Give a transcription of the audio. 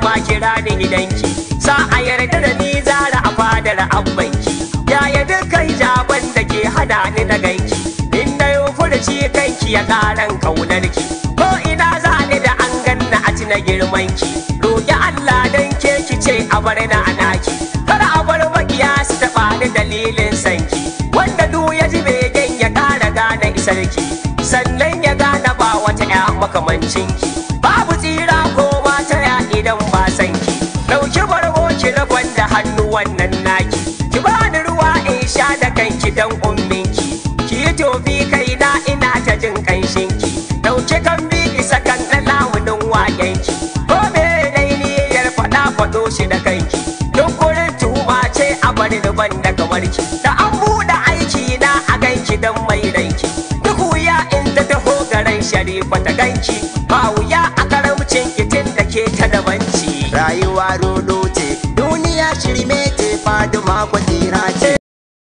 ba kira ni gidanki, sa a yarda da ni zara a fadar abbanki. Yaya dukkan jaban da ke hada ni da ganki, in na yi furuci kanki ya karan kaunarki. Ko ina za ni da an ganna a ci na girmanki, roƙi Allah don ke ki ce a bar na anaki. Kar a bar makiya su taɓa ni dalilin sanki, wanda duk ya ji begen ya ƙara gane isarki, sannan ya gane ba wata ya makamancinki. Babu tsira ko mata ya idan ba sanki, ɗauki bargo ki na gwanda hannu wannan naki. Ki bani ruwa in sha da kanki dan umminki, ki yi tofi kaina ina ta jin kanshinki. Ɗauki kambi isa kan na lamunin waƙenki, ko me dai niyyar faɗa faɗo shi da kanki. Duk gurin tuba ce a bari ban da kamarki, da an buɗe aiki na a ganki dan mai ranki. Duk wuya in ta taho garin Sharifa ta ganki, ba wuya a karamcin kitin da ke ta dabanci. Rayuwa rodo ce, duniya shirme ce, Faduma